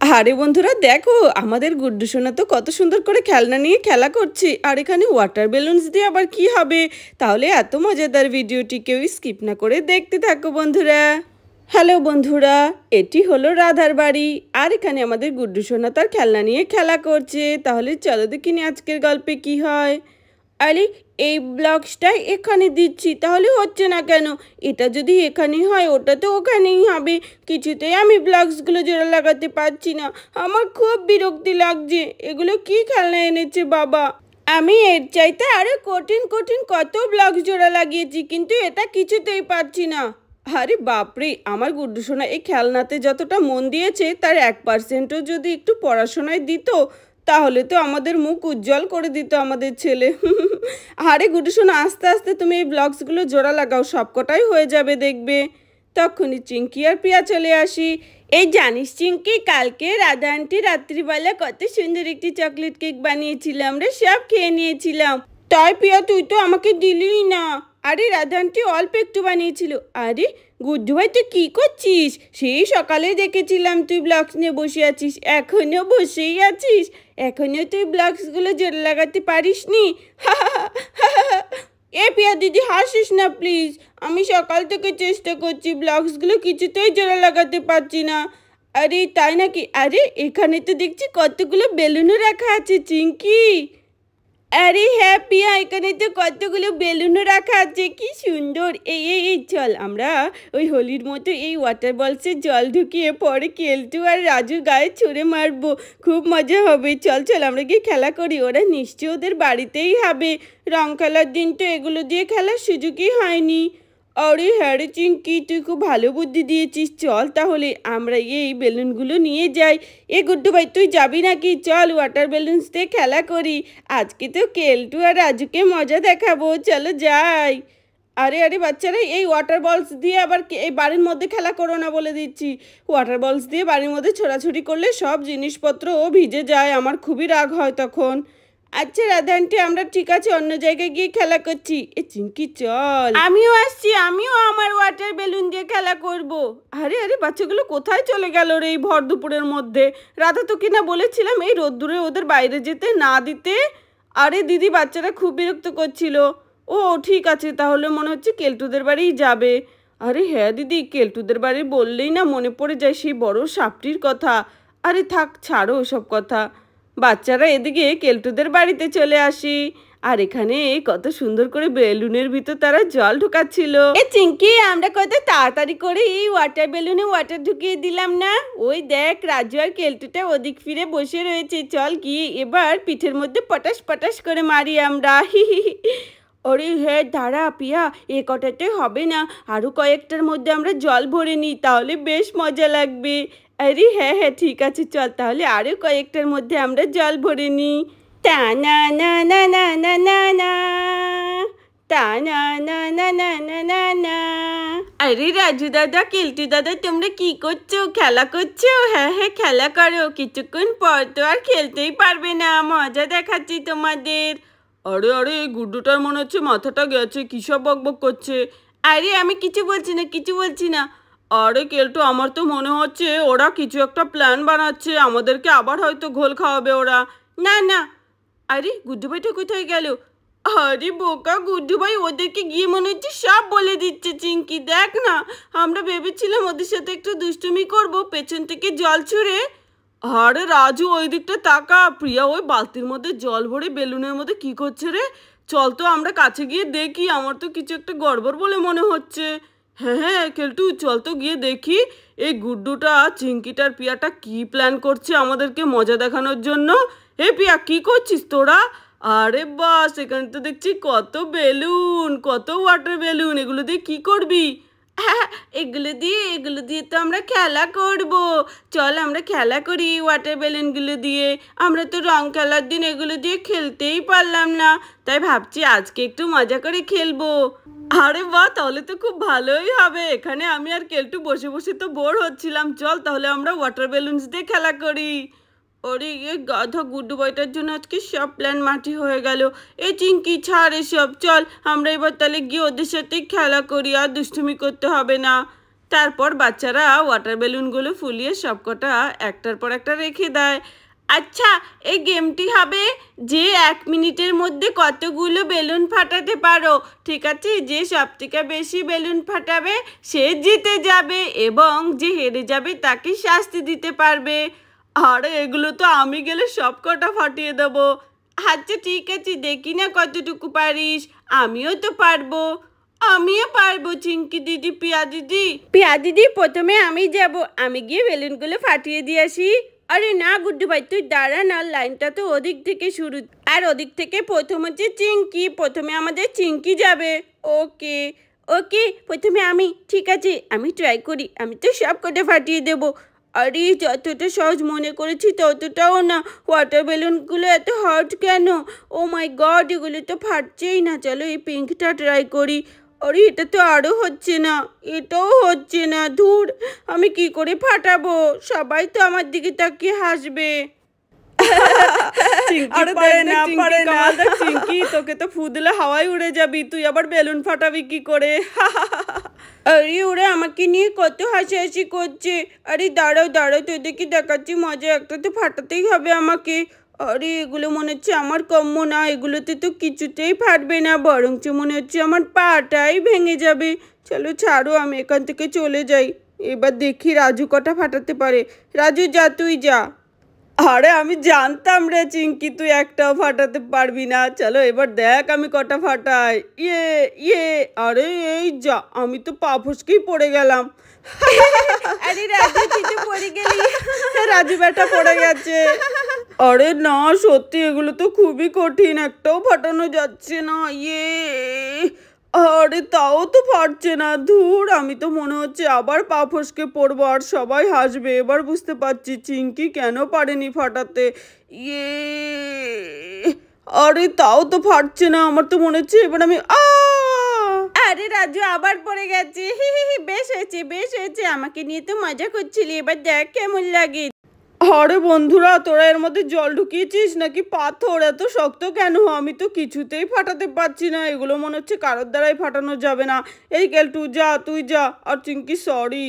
আরে বন্ধুরা দেখো, আমাদের গুড্ডু সোনা তো কত সুন্দর করে খেলনা নিয়ে খেলা করছে। আর এখানে ওয়াটার বেলুনস দিয়ে আবার কি হবে? তাহলে এত মজাদার ভিডিওটি কেউ স্কিপ না করে দেখতে থাকো বন্ধুরা। হ্যালো বন্ধুরা, এটি হলো রাধার বাড়ি। আর এখানে আমাদের গুড্ডু সোনা তার খেলনা নিয়ে খেলা করছে। তাহলে চলো দেখিনি আজকের গল্পে কি হয়। আরে এই ব্লকসটা এখানে দিচ্ছি, তাহলে হচ্ছে না কেন? এটা যদি এখানেই হয় ওটা তো ওখানেই হবে। কিছুতেই আমি ব্লকসগুলো জোড়া লাগাতে পারছি না। আমার খুব বিরক্তি লাগছে। এগুলো কি খেলনা এনেছে বাবা? আমি এর চাইতে আরো কঠিন কঠিন কত ব্লকস জোড়া লাগিয়েছি, কিন্তু এটা কিছুতেই পারছি না। আরে বাপরে, আমার গুড্ডু সোনা এই খেলনাতে যতটা মন দিয়েছে তার 1%ও যদি একটু পড়াশোনায় দিত, তাহলে তো আমাদের মুখ উজ্জ্বল করে দিত আমাদের ছেলে। আরে গুড্ডু সোনা, আস্তে আস্তে তুমি এই ব্লকসগুলো জোড়া লাগাও, সবকটাই হয়ে যাবে দেখবে। তখনই চিঙ্কি আর প্রিয়া চলে আসি। এই জানিস চিঙ্কি, কালকে রাধা আন্টি রাত্রিবেলা কত সুন্দর একটি চকলেট কেক বানিয়েছিল, আমরা সব খেয়ে নিয়েছিলাম। তাই প্রিয়া, তুই তো আমাকে দিলিই না। আরে রাধা আন্টি অল্প একটু বানিয়েছিল। আরে গুড্ডু ভাই, তুই কী করছিস? সেই সকালে দেখেছিলাম তুই ব্লকস নিয়ে বসে আছিস, এখনও বসেই আছিস? এখনও তুই ব্লকসগুলো জোড়া লাগাতে পারিস নি? এ প্রিয়া দিদি, হাসিস না প্লিজ। আমি সকাল থেকে চেষ্টা করছি, ব্লকসগুলো কিছুতেই জোড়া লাগাতে পারছি না। আরে তাই নাকি? আরে এখানে তো দেখছি কতগুলো বেলুনও রাখা আছে চিঙ্কি। আরে হ্যাঁ প্রিয়া, এখানে তো কতগুলো বেলুনও রাখা আছে, কি সুন্দর। এই চল আমরা ওই হোলির মতো এই ওয়াটার বলসে জল ঢুকিয়ে পরে কেলটু আর রাজুর গায়ে ছুঁড়ে মারবো। খুব মজা হবে। চল চল আমরা গিয়ে খেলা করি। ওরা নিশ্চয়ই ওদের বাড়িতেই হবে। রং খেলার দিন তো এগুলো দিয়ে খেলার সুযোগই হয়নি। আরে হ্যাঁ রে চিঙ্কি, তুই খুব ভালো বুদ্ধি দিয়েছিস। চল তাহলে আমরা এই বেলুনগুলো নিয়ে যাই। এ গুড্ডু ভাই, তুই যাবি নাকি? চল ওয়াটার বেলুনস দিয়ে খেলা করি। আজকে তো কেলটু আর রাজুকে মজা দেখাবো, চলো যাই। আরে আরে বাচ্চারা, এই ওয়াটার বলস দিয়ে আবার এই বাড়ির মধ্যে খেলা করো না বলে দিচ্ছি। ওয়াটার বলস দিয়ে বাড়ির মধ্যে ছোড়াছুড়ি করলে সব জিনিসপত্রও ভিজে যায়, আমার খুবই রাগ হয় তখন। আচ্ছা রাধা আন্টি, আমরা ঠিক আছে অন্য জায়গায় গিয়ে খেলা করছি। এ চিঙ্কি চল। আমিও আসছি, আমিও আমার ওয়াটার বেলুন দিয়ে খেলা করব। আরে আরে বাচ্চাগুলো কোথায় চলে গেল রে এই ভর দুপুরের মধ্যে? রাধা তো কিনা বলেছিলাম এই রোদ্দুরে ওদের বাইরে যেতে না দিতে। আরে দিদি, বাচ্চারা খুব বিরক্ত করছিল। ও ঠিক আছে, তাহলে মনে হচ্ছে কেলটুদের বাড়িই যাবে। আরে হ্যাঁ দিদি, কেলটুদের বাড়ি বললেই না মনে পড়ে যায় সেই বড় সাপটির কথা। আরে থাক, ছাড়ো ওসব কথা। বাচ্চারা এদিকে কেলটুদের বাড়িতে চলে আসি। আর এখানে কত সুন্দর করে বেলুনের ভিতর তারা জল ঢোকাচ্ছিল। এ চিঙ্কি, আমরা কত তাড়াতাড়ি করে এই ওয়াটার বেলুনে ওয়াটার ঢুকিয়ে দিলাম না? ওই দেখ, রাজু আর কেলটুটা ওদিক ফিরে বসে রয়েছে। চল গিয়ে এবার পিঠের মধ্যে পটাশ পটাশ করে মারি আমরা। ওরে হ্যাঁ, দাঁড়া পিয়া, এ কটাতে হবে না, আরও কয়েকটার মধ্যে আমরা জল ভরে নিই, তাহলে বেশ মজা লাগবে। আরে হ্যাঁ হ্যাঁ ঠিক আছে, চল তাহলে আরও কয়েকটার মধ্যে আমরা জল ভরে নিই। টা না না না না না না না, টা না না না না না না না। আরে রাজু দাদা, কেলটু দাদা, তোমরা কি করছো? খেলা করছো? হ্যাঁ হ্যাঁ খেলা করো, কিছুক্ষণ পর তো আর খেলতেই পারবে না। মজা দেখাচ্ছি তোমাদের। আরে আরে, এই গুড্ডুটার মনে হচ্ছে মাথাটা গেছে, কী সব বকবক করছে। আরে আমি কিছু বলছি না, কিছু বলছি না। আরে কেলটু, আমার তো মনে হচ্ছে ওরা কিছু একটা প্ল্যান বানাচ্ছে, আমাদেরকে আবার হয়তো ঘোল খাওয়াবে ওরা। না না। আরে গুড্ডু ভাইটা কোথায় গেল? আরে বোকা গুড্ডু ভাই, ওদেরকে গিয়ে মনে হচ্ছে সব বলে দিচ্ছে। চিঙ্কি দেখ না, আমরা ভেবেছিলাম ওদের সাথে একটু দুষ্টুমি করব, পেছন থেকে জল ছুঁড়ে। আরে রাজু, ওই দিকটা তাকা। প্রিয়া ওই বালতির মধ্যে জল ভরে বেলুনের মধ্যে কি করছে রে? চল তো আমরা কাছে গিয়ে দেখি, আমার তো কিছু একটা গড়বড় বলে মনে হচ্ছে। হ্যাঁ হ্যাঁ কেলটু, চল তো গিয়ে দেখি এই গুড্ডুটা চিঙ্কিটার প্রিয়াটা কি প্ল্যান করছে আমাদেরকে মজা দেখানোর জন্য। হে প্রিয়া, কি করছিস তোরা? আরে বাস, এখানে তো দেখছি কত বেলুন, কত ওয়াটার বেলুন। এগুলো দিয়ে কি করবি? হ্যাঁ, এগুলো দিয়ে তো আমরা খেলা করব। চল আমরা খেলা করি ওয়াটার বেলুনগুলো দিয়ে। আমরা তো রং খেলার দিন এগুলো দিয়ে খেলতেই পারলাম না, তাই ভাবছি আজকে একটু মজা করে খেলবো। আরে বাহ, তাহলে তো খুব ভালোই হবে। এখানে আমি আর কেলটু বসে বসে তো বোর হচ্ছিলাম। চল তাহলে আমরা ওয়াটার বেলুনস দিয়ে খেলা করি। ওরে এই গাধা গুড্ডু বয়টার জন্য আজকে সব প্ল্যান মাটি হয়ে গেল। এ চিঙ্কি ছাড় এসব, চল আমরা এবার তাহলে গিয়ে ওদের সাথেই খেলা করি, আর দুষ্টুমি করতে হবে না। তারপর বাচ্চারা ওয়াটার বেলুনগুলো ফুলিয়ে সবকটা একটার পর একটা রেখে দেয়। আচ্ছা, এই গেমটি হবে যে 1 মিনিটের মধ্যে কতগুলো বেলুন ফাটাতে পারো, ঠিক আছে? যে সবথেকে বেশি বেলুন ফাটাবে সে জিতে যাবে এবং যে হেরে যাবে তাকে শাস্তি দিতে পারবে। আরে এগুলো তো আমি গেলে সবকটা ফাটিয়ে দেবো। আচ্ছা ঠিক আছে, দেখি না কতটুকু পারিস। আমিও তো পারবো, আমিও পারবো চিঙ্কি দিদি, পিয়া দিদি। পিয়া দিদি প্রথমে আমি যাব, আমি গিয়ে বেলুনগুলো ফাটিয়ে দিয়ে আসি। আরে না গুড্ডু ভাই, তুই দাঁড়া না, লাইনটা তো ওদিক থেকে শুরু, আর ওদিক থেকে প্রথম হচ্ছে চিঙ্কি, প্রথমে আমাদের চিঙ্কি যাবে। ওকে ওকে, প্রথমে আমি, ঠিক আছে আমি ট্রাই করি, আমি তো সব কটা ফাটিয়ে দেবো। আরে যতটা সহজ মনে করেছি ততটাও না, ওয়াটার বেলুনগুলো এত হার্ড কেন? ও মাই গড, এগুলো তো ফাটছেই না। চলো এই পিঙ্কটা ট্রাই করি। আরে এটা তো আরও হচ্ছে না, এটাও হচ্ছে না। ধুর, আমি কি করে ফাটাবো? সবাই তো আমার দিকে তাকিয়ে হাসবে। চিঙ্কি, তোকে তো ফু দিলে হাওয়ায় উড়ে যাবি, তুই আবার বেলুন ফাটাবি কি করে? আরে ওরা আমাকে নিয়ে কত হাসাহাসি করছে। আরে দাঁড়াও দাঁড়াও, তোদেরকে দেখাচ্ছি মজা, একটা তো ফাটাতেই হবে আমাকে। আরে এগুলো মনে হচ্ছে আমার কম্য না, এগুলোতে তো কিছুতেই ফাটবে না, বরঞ্চ মনে হচ্ছে আমার পাটাই ভেঙে যাবে। চলো ছাড়ো, আমি এখান থেকে চলে যাই। এবার দেখি রাজু কটা ফাটাতে পারে। রাজু যা, তুই যা। আরে আমি জানতাম রে চিঙ্কি তুই একটাও ফাটাতে পারবি না। চলো এবার দেখ আমি কটা ফাটাই। ইয়ে ইয়ে, আরে এই যা, আমি তো পা ফসকেই পড়ে গেলাম। আরে রাজু, তুই তো পড়ে গেলি। রাজু বেটা পড়ে গেছে। আরে না সত্যি, এগুলো তো খুবই কঠিন, একটাও ফাটানো যাচ্ছে না। ইয়ে, আরে তাও তো পারছে না। ধুর, আমি তো মনে হচ্ছে আবার পা ফসকে পড়বো আর সবাই হাসবে। এবার বুঝতে পারছি চিঙ্কি কেন পারেনি ফাটাতে। ইয়ে, আরে তাও তো ফাটছে না, আমার তো মনে হচ্ছে এবার আমি আরে রাজু আবার পড়ে গেছে। বেশ হয়েছে বেশ হয়েছে, আমাকে নিয়ে তো মজা করছিলি, এবার দেখ কেমন লাগে। আরে বন্ধুরা, তোরা এর মধ্যে জল ঢুকিয়েছিস নাকি পাথর? এত শক্ত কেন? আমি তো কিছুতেই ফাটাতে পারছি না, এগুলো মনে হচ্ছে কারোর দ্বারাই ফাটানো যাবে না। এই কেলটু যা, তুই যা। আর চিঙ্কি সরি।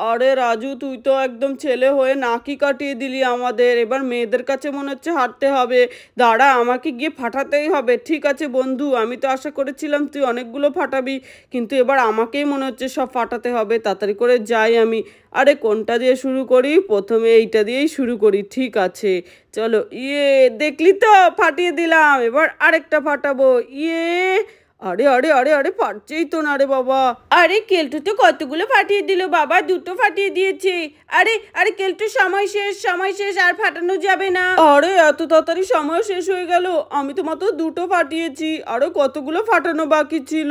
আরে রাজু, তুই তো একদম ছেলে হয়ে নাকি কাটিয়ে দিলি আমাদের। এবার মেয়েদের কাছে মনে হচ্ছে হারতে হবে। দাঁড়া, আমাকে গিয়ে ফাটাতেই হবে। ঠিক আছে বন্ধু, আমি তো আশা করেছিলাম তুই অনেকগুলো ফাটাবি, কিন্তু এবার আমাকেই মনে হচ্ছে সব ফাটাতে হবে। তাড়াতাড়ি করে যাই আমি। আরে কোনটা দিয়ে শুরু করি? প্রথমে এইটা দিয়েই শুরু করি, ঠিক আছে চলো। ইয়ে, দেখলি তো ফাটিয়ে দিলাম, এবার আরেকটা ফাটাবো। ইয়ে, আরে আরে আরে আরে ফাটছেই তো না রে বাবা। আরে কেলটু তো কতগুলো ফাটিয়ে দিল বাবা, দুটো ফাটিয়ে দিয়েছে। আরে আরে কেলটু, সময় শেষ সময় শেষ, আর ফাটানো যাবে না। আরে এত তাড়াতাড়ি সময় শেষ হয়ে গেল? আমি তো মাত্র দুটো ফাটিয়েছি, আরো কতগুলো ফাটানো বাকি ছিল।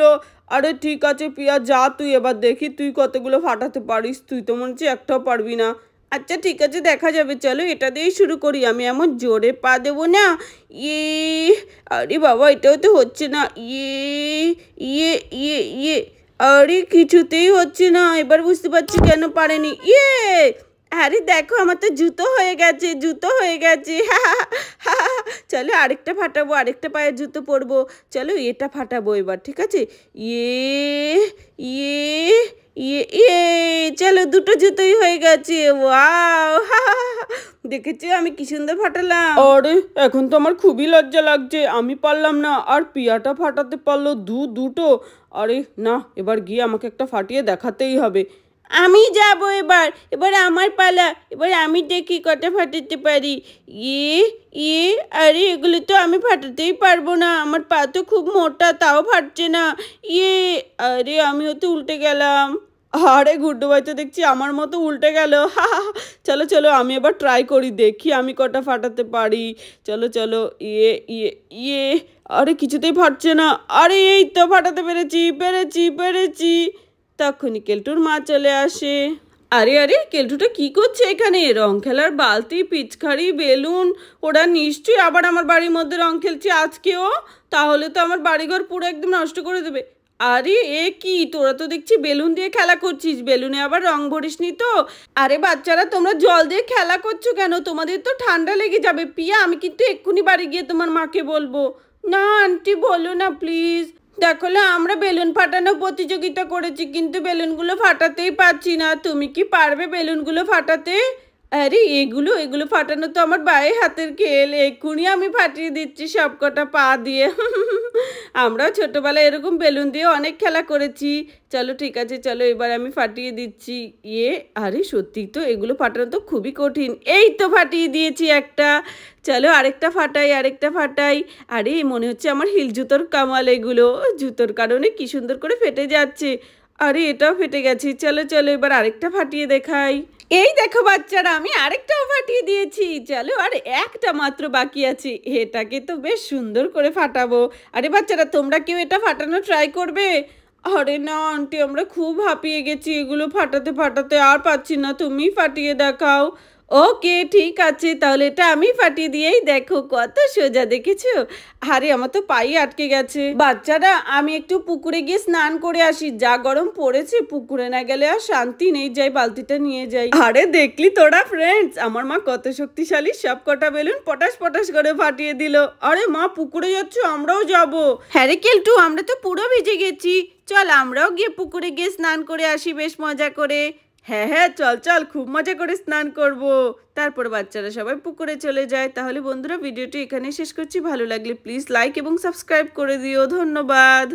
আরে ঠিক আছে পিয়া, যা তুই, এবার দেখি তুই কতগুলো ফাটাতে পারিস। তুই তো মনে হচ্ছে একটাও পারবি না। আচ্ছা ঠিক আছে, দেখা যাবে। চলো এটা দিয়েই শুরু করি, আমি এমন জোরে পা দেবো না। ইয়ে, আরে বাবা এটাও তো হচ্ছে না। ইয়ে ইয়ে ইয়ে ইয়ে, আরে কিছুতেই হচ্ছে না। এবার বুঝতে পারছি কেন পারেনি। ইয়ে, আরে দেখো আমার তো জুতো হয়ে গেছে, জুতো হয়ে গেছে। চলো আরেকটা ফাটাবো, আরেকটা পায়ে জুতো পরবো। চলো এটা ফাটাবো এবার, ঠিক আছে। ইয়ে ইয়ে ইয়ে ইয়ে, চলো দুটো জুতোই হয়ে গেছে। ওয়াও, দেখেছি আমি কি সুন্দর ফাটালাম। আরে এখন তো আমার খুবই লজ্জা লাগছে, আমি পারলাম না আর পিয়াটা ফাটাতে পারলো দুটো। আরে না, এবার গিয়ে আমাকে একটা ফাটিয়ে দেখাতেই হবে। আমি যাব এবার, এবার আমার পালা, এবার আমি দেখি কটা ফাটাতে পারি। ইয়ে ইয়ে, আরে এগুলো তো আমি ফাটাতেই পারবো না, আমার পা তো খুব মোটা, তাও ফাটছে না। ইয়ে, আরে আমিও তো উল্টে গেলাম। আরে গুড্ডু ভাই তো দেখছি আমার মতো উল্টে গেল। চলো চলো, আমি এবার ট্রাই করি, দেখি আমি কটা ফাটাতে পারি। চলো চলো। ইয়ে ইয়ে ইয়ে, আরে কিছুতেই ফাটছে না। আরে এই তো ফাটাতে পেরেছি পেরেছি পেরেছি। তখনই কেলটুর মা চলে আসে। আরে আরে, কেলটুটা কি করছে এখানে? রং খেলার বালতি, পিচকারি, বেলুন, ওরা নিশ্চয়ই আবার আমার বাড়ির মধ্যে রং খেলছে আজকেও। তাহলে তো আমার বাড়িঘর পুরো একদম নষ্ট করে দেবে। আরে এ কি, তোরা তো দেখছি বেলুন দিয়ে খেলা করছিস, বেলুনে আবার রং ভরিসনি তো? আরে বাচ্চারা, তোমরা জল দিয়ে খেলা করছো কেন? তোমাদের তো ঠান্ডা লেগে যাবে। পিয়া, আমি কিন্তু এক্ষুনি বাড়ি গিয়ে তোমার মাকে বলবো। না আন্টি, বলো না প্লিজ। দেখো না, আমরা বেলুন ফাটানো প্রতিযোগিতা করেছি কিন্তু বেলুনগুলো ফাটাতেই পারছি না। তুমি কি পারবে বেলুনগুলো ফাটাতে? আরে এগুলো এগুলো ফাটানো তো আমার বায়ে হাতের খেল, এক্ষুনি আমি ফাটিয়ে দিচ্ছি সবকটা পা দিয়ে। আমরাও ছোটবেলায় এরকম বেলুন দিয়ে অনেক খেলা করেছি। চলো ঠিক আছে, চলো এবার আমি ফাটিয়ে দিচ্ছি। ইয়ে, আরে সত্যি তো এগুলো ফাটানো তো খুবই কঠিন। এই তো ফাটিয়ে দিয়েছি একটা। চলো আরেকটা ফাটাই, আরেকটা ফাটাই। আরে মনে হচ্ছে আমার হিল জুতোর কামাল এগুলো, জুতোর কারণে কি সুন্দর করে ফেটে যাচ্ছে। আরে এটাও ফেটে গেছে। চলো চলো এবার আরেকটা ফাটিয়ে দেখাই। এই দেখো বাচ্চারা, আমি আরেকটাও ফাটিয়ে দিয়েছি। চলো আর একটা মাত্র বাকি আছে, এটাকে তো বেশ সুন্দর করে ফাটাবো। আরে বাচ্চারা, তোমরা কেউ এটা ফাটানো ট্রাই করবে? আরে না আন্টি, আমরা খুব হাঁপিয়ে গেছি এগুলো ফাটাতে ফাটাতে, আর পাচ্ছি না, তুমি ফাটিয়ে দেখাও। ওকে ঠিক আছে, তাহলে এটা আমি ফাটিয়ে দিয়েই দেখো, কত সোজা দেখেছো। আরে আমার তো পায়ে আটকে গেছে। বাচ্চারা, আমি একটু পুকুরে গিয়ে স্নান করে আসি, যা গরম পড়েছে, পুকুরে না গেলে আর শান্তি নেই। যাই বালতিটা নিয়ে যাই। আরে দেখলি তোরা ফ্রেন্ডস, আমার মা কত শক্তিশালী, সব কটা বেলুন পটাশ পটাশ করে ফাটিয়ে দিল। আরে মা, পুকুরে যাচ্ছ, আমরাও যাব। হ্যাঁ রে কেলটু, আমরা তো পুরো ভিজে গেছি। চল আমরাও গিয়ে পুকুরে গিয়ে স্নান করে আসি বেশ মজা করে। হ্যাঁ হ্যাঁ, চল চল, খুব মজা করে স্নান করব। তারপর বাচ্চারা সবাই পুকুরে চলে যায়। তাহলে বন্ধুরা, ভিডিওটি এখানে শেষ করছি। ভালো লাগলে প্লিজ লাইক এবং সাবস্ক্রাইব করে দিও। ধন্যবাদ।